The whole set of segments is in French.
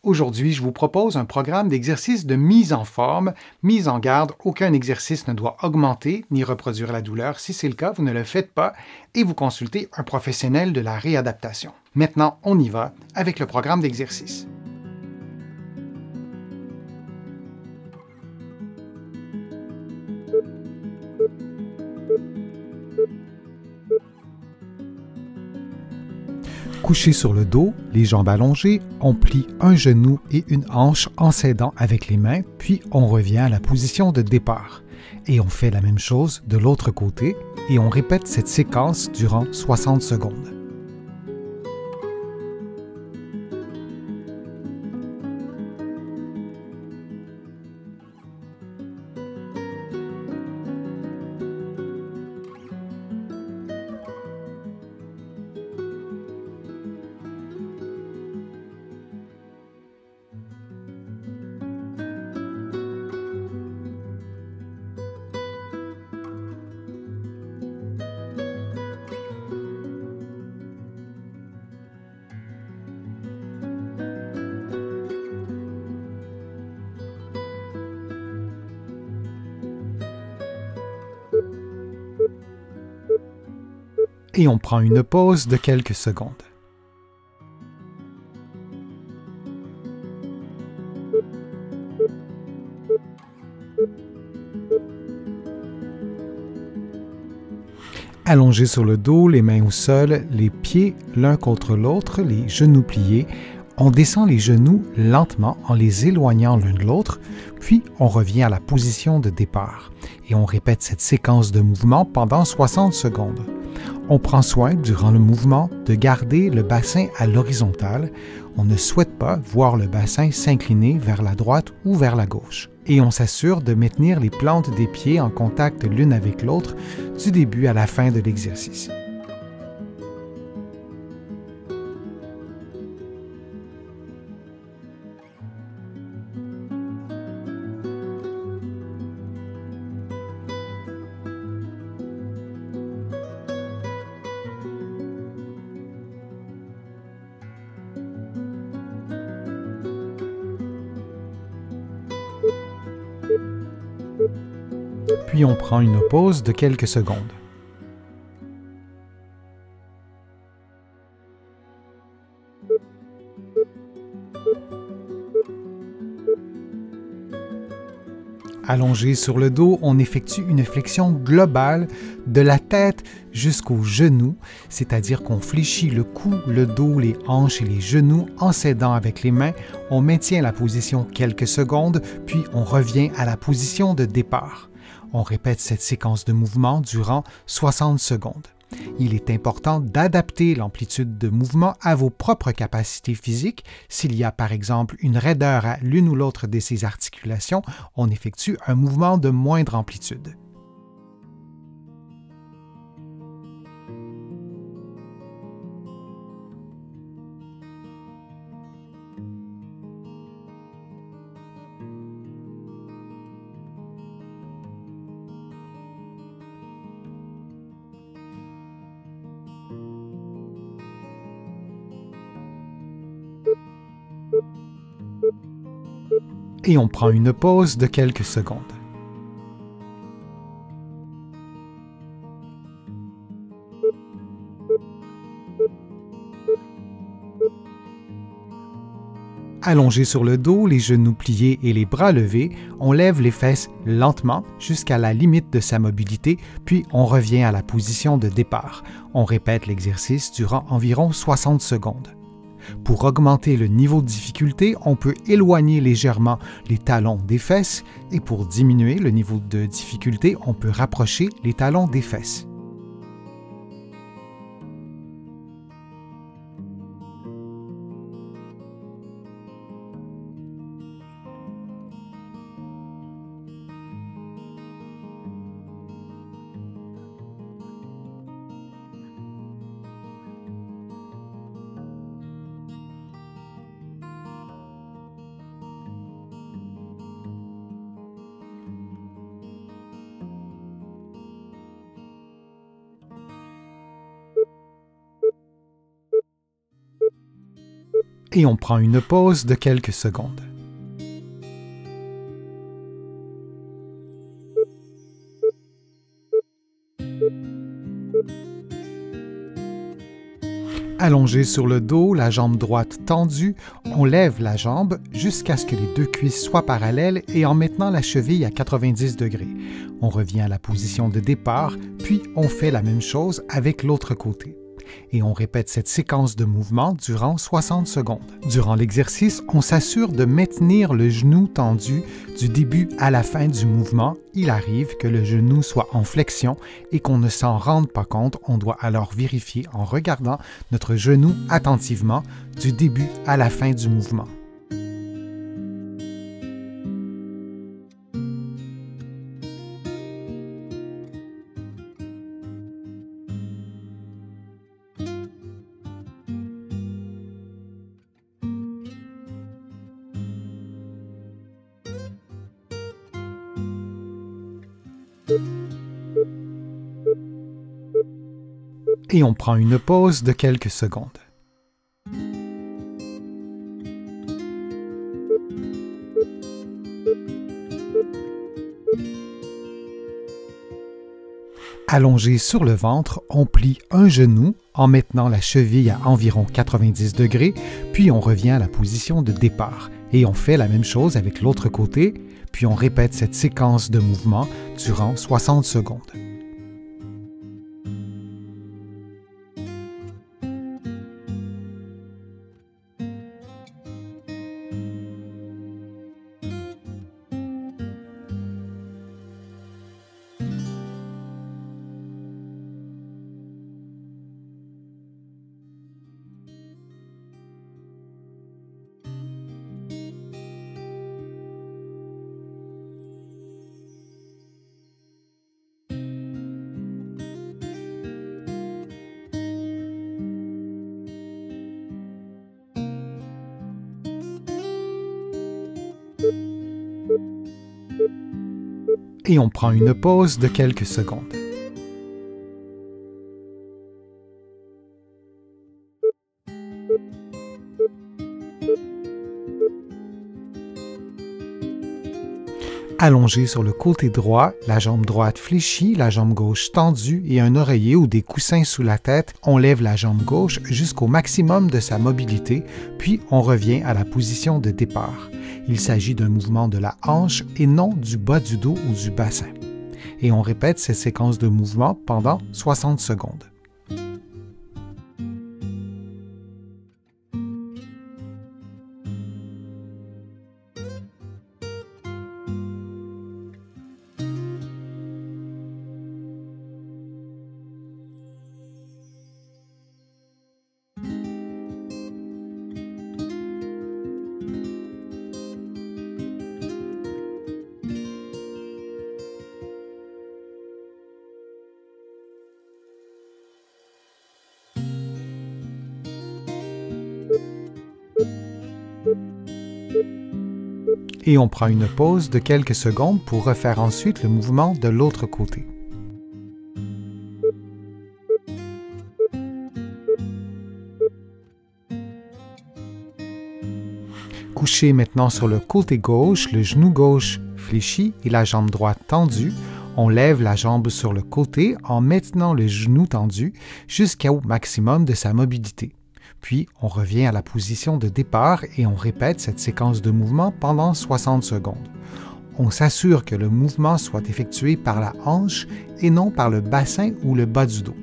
Aujourd'hui, je vous propose un programme d'exercices de mise en forme, mise en garde. Aucun exercice ne doit augmenter ni reproduire la douleur. Si c'est le cas, vous ne le faites pas et vous consultez un professionnel de la réadaptation. Maintenant, on y va avec le programme d'exercice. Couché sur le dos, les jambes allongées, on plie un genou et une hanche en s'aidant avec les mains, puis on revient à la position de départ. Et on fait la même chose de l'autre côté et on répète cette séquence durant 60 secondes. Et on prend une pause de quelques secondes. Allongé sur le dos, les mains au sol, les pieds l'un contre l'autre, les genoux pliés, on descend les genoux lentement en les éloignant l'un de l'autre, puis on revient à la position de départ et on répète cette séquence de mouvements pendant 60 secondes. On prend soin, durant le mouvement, de garder le bassin à l'horizontale. On ne souhaite pas voir le bassin s'incliner vers la droite ou vers la gauche. Et on s'assure de maintenir les plantes des pieds en contact l'une avec l'autre du début à la fin de l'exercice. Puis on prend une pause de quelques secondes. Allongé sur le dos, on effectue une flexion globale de la tête jusqu'aux genoux, c'est-à-dire qu'on fléchit le cou, le dos, les hanches et les genoux en s'aidant avec les mains. On maintient la position quelques secondes, puis on revient à la position de départ. On répète cette séquence de mouvements durant 60 secondes. Il est important d'adapter l'amplitude de mouvement à vos propres capacités physiques. S'il y a par exemple une raideur à l'une ou l'autre de ces articulations, on effectue un mouvement de moindre amplitude. Et on prend une pause de quelques secondes. Allongé sur le dos, les genoux pliés et les bras levés, on lève les fesses lentement jusqu'à la limite de sa mobilité, puis on revient à la position de départ. On répète l'exercice durant environ 60 secondes. Pour augmenter le niveau de difficulté, on peut éloigner légèrement les talons des fesses et pour diminuer le niveau de difficulté, on peut rapprocher les talons des fesses. Et on prend une pause de quelques secondes. Allongé sur le dos, la jambe droite tendue, on lève la jambe jusqu'à ce que les deux cuisses soient parallèles et en maintenant la cheville à 90 degrés. On revient à la position de départ, puis on fait la même chose avec l'autre côté. Et on répète cette séquence de mouvements durant 60 secondes. Durant l'exercice, on s'assure de maintenir le genou tendu du début à la fin du mouvement. Il arrive que le genou soit en flexion et qu'on ne s'en rende pas compte. On doit alors vérifier en regardant notre genou attentivement du début à la fin du mouvement. Et on prend une pause de quelques secondes. Allongé sur le ventre, on plie un genou en maintenant la cheville à environ 90 degrés, puis on revient à la position de départ. Et on fait la même chose avec l'autre côté, puis on répète cette séquence de mouvements durant 60 secondes. Et on prend une pause de quelques secondes. Allongé sur le côté droit, la jambe droite fléchie, la jambe gauche tendue et un oreiller ou des coussins sous la tête, on lève la jambe gauche jusqu'au maximum de sa mobilité, puis on revient à la position de départ. Il s'agit d'un mouvement de la hanche et non du bas du dos ou du bassin. Et on répète ces séquences de mouvements pendant 60 secondes. Et on prend une pause de quelques secondes pour refaire ensuite le mouvement de l'autre côté. Couché maintenant sur le côté gauche, le genou gauche fléchi et la jambe droite tendue, on lève la jambe sur le côté en maintenant le genou tendu jusqu'au maximum de sa mobilité. Puis, on revient à la position de départ et on répète cette séquence de mouvements pendant 60 secondes. On s'assure que le mouvement soit effectué par la hanche et non par le bassin ou le bas du dos.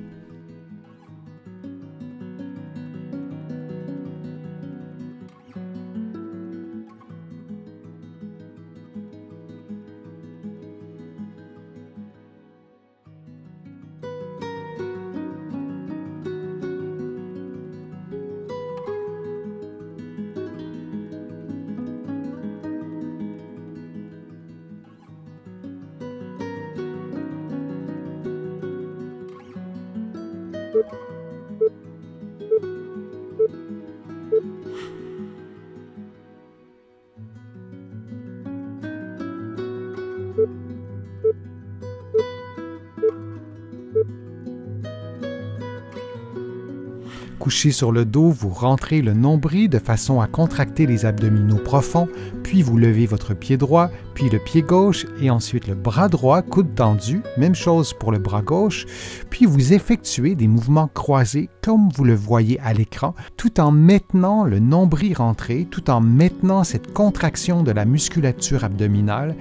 Couché sur le dos, vous rentrez le nombril de façon à contracter les abdominaux profonds, puis vous levez votre pied droit, puis le pied gauche et ensuite le bras droit, coude tendu, même chose pour le bras gauche, puis vous effectuez des mouvements croisés comme vous le voyez à l'écran, tout en maintenant le nombril rentré, tout en maintenant cette contraction de la musculature abdominale.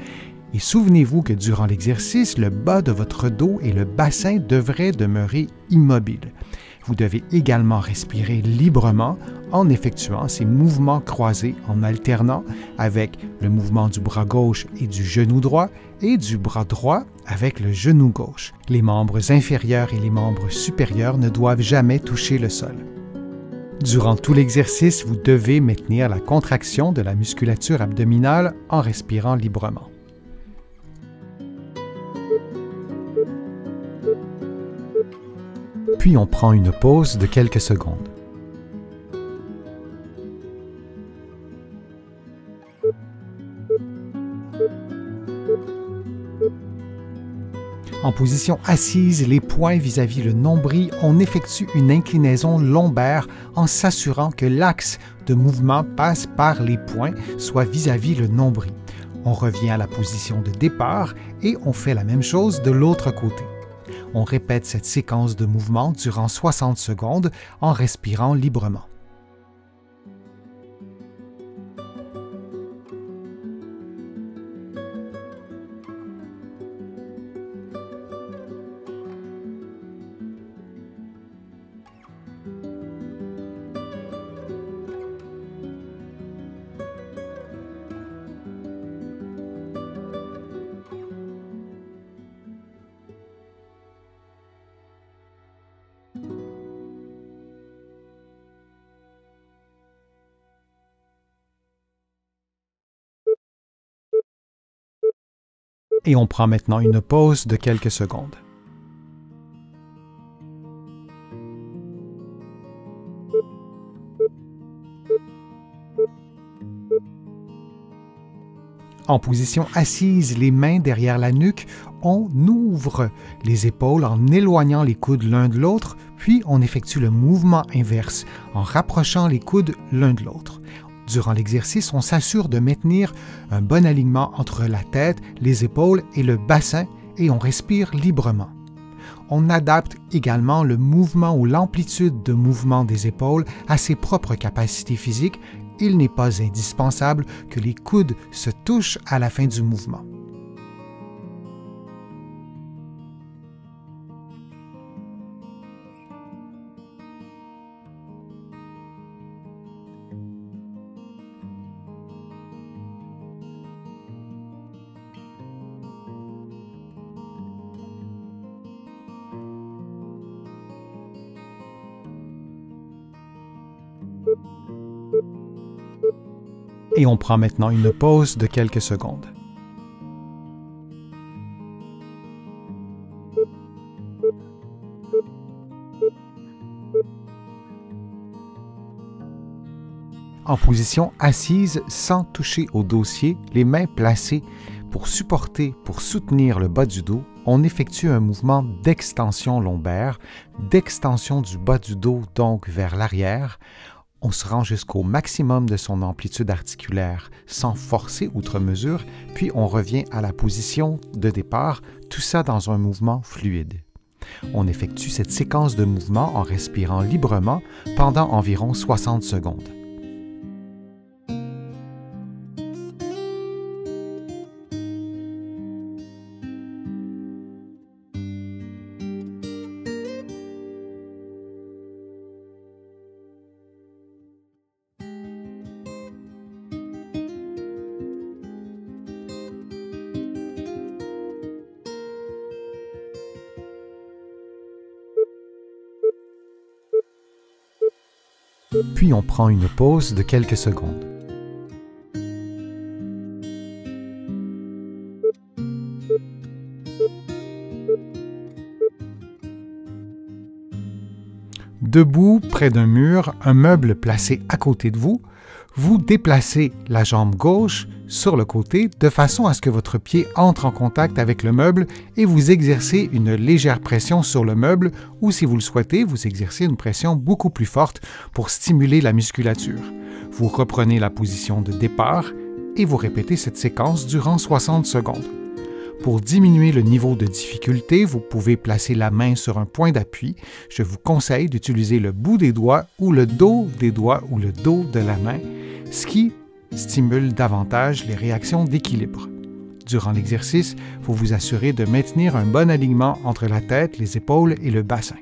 Et souvenez-vous que durant l'exercice, le bas de votre dos et le bassin devraient demeurer immobiles. Vous devez également respirer librement en effectuant ces mouvements croisés en alternant avec le mouvement du bras gauche et du genou droit et du bras droit avec le genou gauche. Les membres inférieurs et les membres supérieurs ne doivent jamais toucher le sol. Durant tout l'exercice, vous devez maintenir la contraction de la musculature abdominale en respirant librement. Puis on prend une pause de quelques secondes. En position assise, les poings vis-à-vis le nombril, on effectue une inclinaison lombaire en s'assurant que l'axe de mouvement passe par les poings, soit vis-à-vis le nombril. On revient à la position de départ et on fait la même chose de l'autre côté. On répète cette séquence de mouvements durant 60 secondes en respirant librement. Et on prend maintenant une pause de quelques secondes. En position assise, les mains derrière la nuque, on ouvre les épaules en éloignant les coudes l'un de l'autre, puis on effectue le mouvement inverse en rapprochant les coudes l'un de l'autre. Durant l'exercice, on s'assure de maintenir un bon alignement entre la tête, les épaules et le bassin et on respire librement. On adapte également le mouvement ou l'amplitude de mouvement des épaules à ses propres capacités physiques. Il n'est pas indispensable que les coudes se touchent à la fin du mouvement. Et on prend maintenant une pause de quelques secondes. En position assise, sans toucher au dossier, les mains placées pour soutenir le bas du dos, on effectue un mouvement d'extension lombaire, d'extension du bas du dos donc vers l'arrière. On se rend jusqu'au maximum de son amplitude articulaire sans forcer outre mesure, puis on revient à la position de départ, tout ça dans un mouvement fluide. On effectue cette séquence de mouvements en respirant librement pendant environ 60 secondes. Puis on prend une pause de quelques secondes. Debout, près d'un mur, un meuble placé à côté de vous, Vous déplacez la jambe gauche sur le côté de façon à ce que votre pied entre en contact avec le meuble et vous exercez une légère pression sur le meuble ou si vous le souhaitez, vous exercez une pression beaucoup plus forte pour stimuler la musculature. Vous reprenez la position de départ et vous répétez cette séquence durant 60 secondes. Pour diminuer le niveau de difficulté, vous pouvez placer la main sur un point d'appui. Je vous conseille d'utiliser le bout des doigts ou le dos des doigts ou le dos de la main, ce qui stimule davantage les réactions d'équilibre. Durant l'exercice, vous vous assurez de maintenir un bon alignement entre la tête, les épaules et le bassin.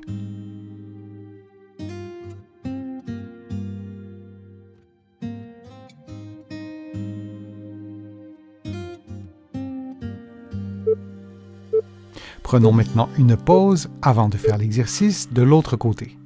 Prenons maintenant une pause avant de faire l'exercice de l'autre côté.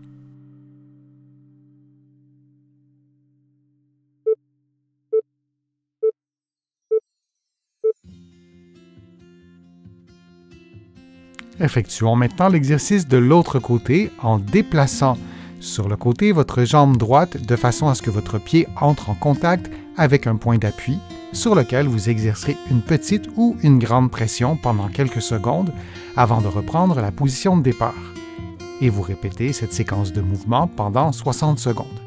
Effectuons maintenant l'exercice de l'autre côté en déplaçant sur le côté votre jambe droite de façon à ce que votre pied entre en contact avec un point d'appui sur lequel vous exercerez une petite ou une grande pression pendant quelques secondes avant de reprendre la position de départ. Et vous répétez cette séquence de mouvements pendant 60 secondes.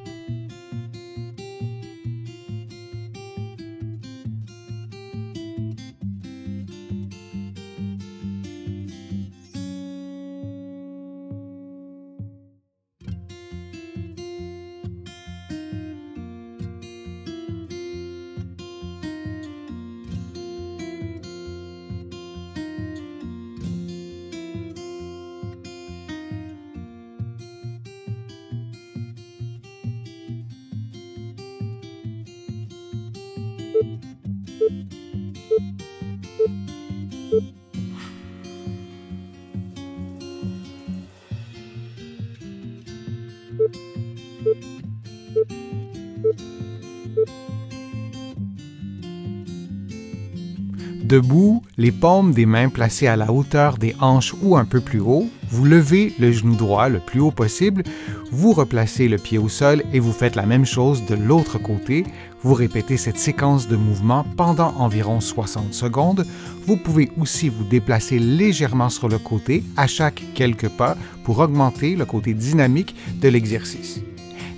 Debout, les paumes des mains placées à la hauteur des hanches ou un peu plus haut, vous levez le genou droit le plus haut possible, vous replacez le pied au sol et vous faites la même chose de l'autre côté. Vous répétez cette séquence de mouvements pendant environ 60 secondes. Vous pouvez aussi vous déplacer légèrement sur le côté à chaque quelques pas pour augmenter le côté dynamique de l'exercice.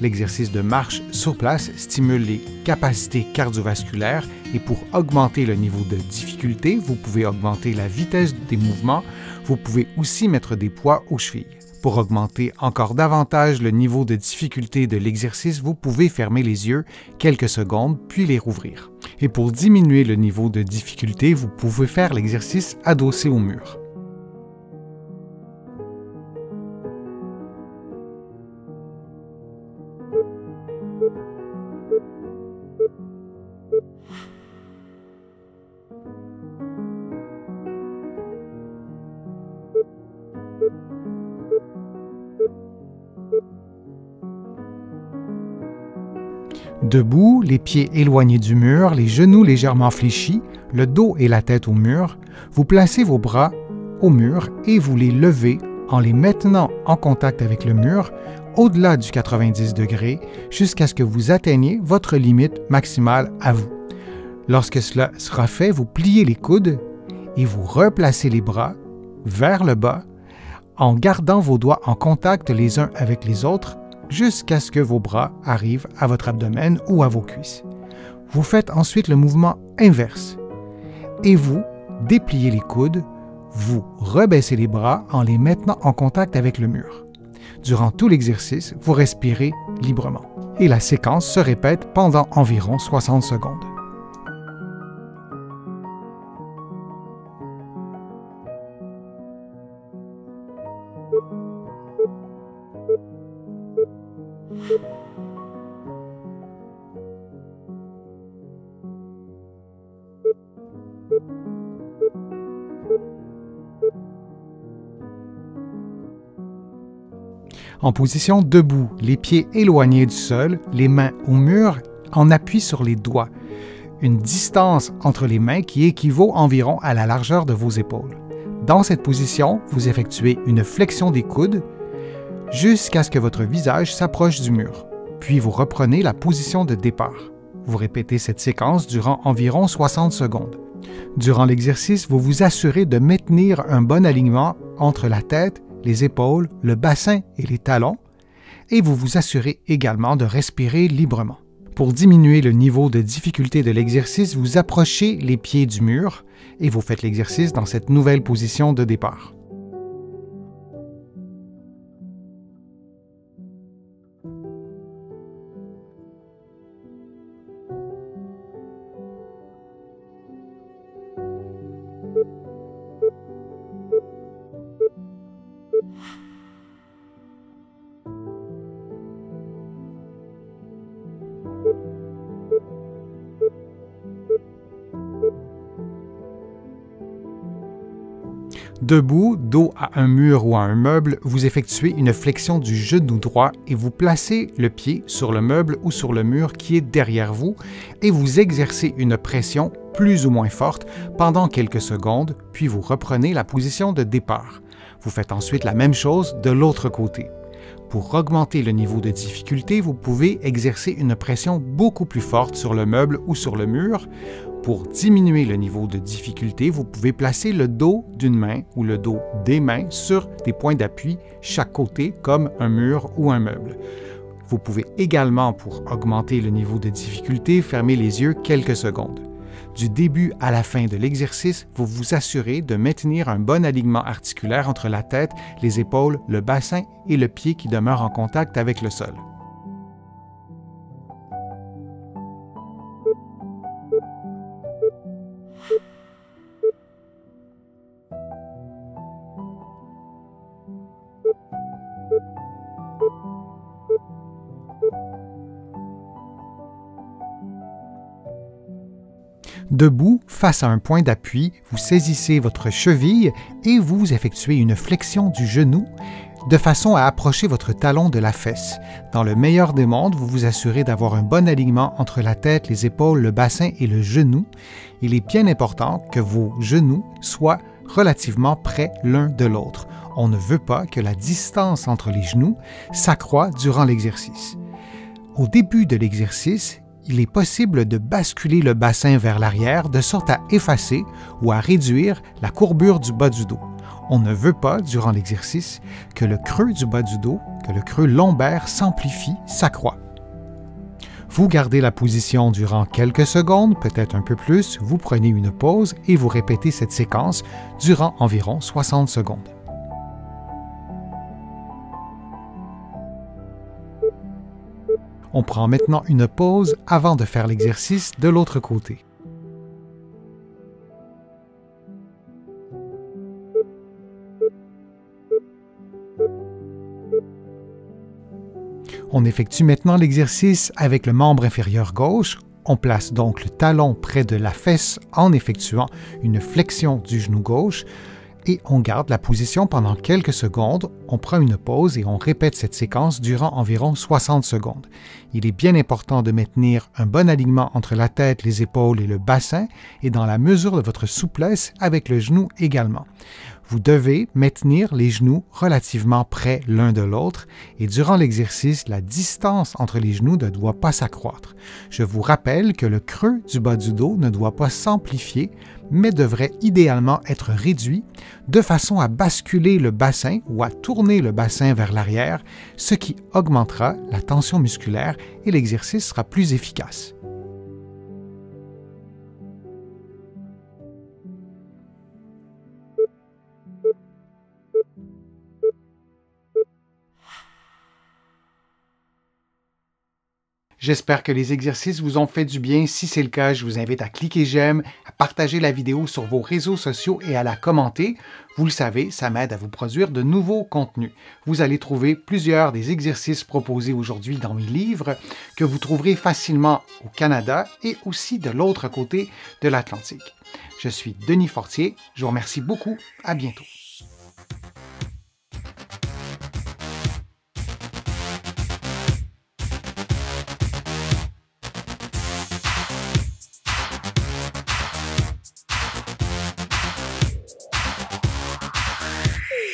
L'exercice de marche sur place stimule les capacités cardiovasculaires et pour augmenter le niveau de difficulté, vous pouvez augmenter la vitesse des mouvements. Vous pouvez aussi mettre des poids aux chevilles. Pour augmenter encore davantage le niveau de difficulté de l'exercice, vous pouvez fermer les yeux quelques secondes puis les rouvrir. Et pour diminuer le niveau de difficulté, vous pouvez faire l'exercice adossé au mur. Debout, les pieds éloignés du mur, les genoux légèrement fléchis, le dos et la tête au mur, vous placez vos bras au mur et vous les levez en les maintenant en contact avec le mur au-delà du 90 degrés jusqu'à ce que vous atteigniez votre limite maximale à vous. Lorsque cela sera fait, vous pliez les coudes et vous replacez les bras vers le bas en gardant vos doigts en contact les uns avec les autres jusqu'à ce que vos bras arrivent à votre abdomen ou à vos cuisses. Vous faites ensuite le mouvement inverse et vous dépliez les coudes, vous rebaissez les bras en les maintenant en contact avec le mur. Durant tout l'exercice, vous respirez librement et la séquence se répète pendant environ 60 secondes. En position debout, les pieds éloignés du sol, les mains au mur, en appui sur les doigts. Une distance entre les mains qui équivaut environ à la largeur de vos épaules. Dans cette position, vous effectuez une flexion des coudes jusqu'à ce que votre visage s'approche du mur. Puis vous reprenez la position de départ. Vous répétez cette séquence durant environ 60 secondes. Durant l'exercice, vous vous assurez de maintenir un bon alignement entre la tête, les épaules, le bassin et les talons, et vous vous assurez également de respirer librement. Pour diminuer le niveau de difficulté de l'exercice, vous approchez les pieds du mur et vous faites l'exercice dans cette nouvelle position de départ. Debout, dos à un mur ou à un meuble, vous effectuez une flexion du genou droit et vous placez le pied sur le meuble ou sur le mur qui est derrière vous et vous exercez une pression plus ou moins forte pendant quelques secondes, puis vous reprenez la position de départ. Vous faites ensuite la même chose de l'autre côté. Pour augmenter le niveau de difficulté, vous pouvez exercer une pression beaucoup plus forte sur le meuble ou sur le mur. Pour diminuer le niveau de difficulté, vous pouvez placer le dos d'une main ou le dos des mains sur des points d'appui chaque côté comme un mur ou un meuble. Vous pouvez également, pour augmenter le niveau de difficulté, fermer les yeux quelques secondes. Du début à la fin de l'exercice, vous vous assurez de maintenir un bon alignement articulaire entre la tête, les épaules, le bassin et le pied qui demeure en contact avec le sol. Debout, face à un point d'appui, vous saisissez votre cheville et vous effectuez une flexion du genou de façon à approcher votre talon de la fesse. Dans le meilleur des mondes, vous vous assurez d'avoir un bon alignement entre la tête, les épaules, le bassin et le genou. Il est bien important que vos genoux soient relativement près l'un de l'autre. On ne veut pas que la distance entre les genoux s'accroît durant l'exercice. Au début de l'exercice, il est possible de basculer le bassin vers l'arrière de sorte à effacer ou à réduire la courbure du bas du dos. On ne veut pas, durant l'exercice, que le creux du bas du dos, que le creux lombaire s'amplifie, s'accroît. Vous gardez la position durant quelques secondes, peut-être un peu plus, vous prenez une pause et vous répétez cette séquence durant environ 60 secondes. On prend maintenant une pause avant de faire l'exercice de l'autre côté. On effectue maintenant l'exercice avec le membre inférieur gauche. On place donc le talon près de la fesse en effectuant une flexion du genou gauche et on garde la position pendant quelques secondes, on prend une pause et on répète cette séquence durant environ 60 secondes. Il est bien important de maintenir un bon alignement entre la tête, les épaules et le bassin et dans la mesure de votre souplesse avec le genou également. Vous devez maintenir les genoux relativement près l'un de l'autre et durant l'exercice, la distance entre les genoux ne doit pas s'accroître. Je vous rappelle que le creux du bas du dos ne doit pas s'amplifier, mais devrait idéalement être réduit de façon à basculer le bassin ou à tourner le bassin vers l'arrière, ce qui augmentera la tension musculaire et l'exercice sera plus efficace. J'espère que les exercices vous ont fait du bien. Si c'est le cas, je vous invite à cliquer j'aime, à partager la vidéo sur vos réseaux sociaux et à la commenter. Vous le savez, ça m'aide à vous produire de nouveaux contenus. Vous allez trouver plusieurs des exercices proposés aujourd'hui dans mes livres que vous trouverez facilement au Canada et aussi de l'autre côté de l'Atlantique. Je suis Denis Fortier. Je vous remercie beaucoup. À bientôt.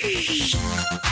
Shh.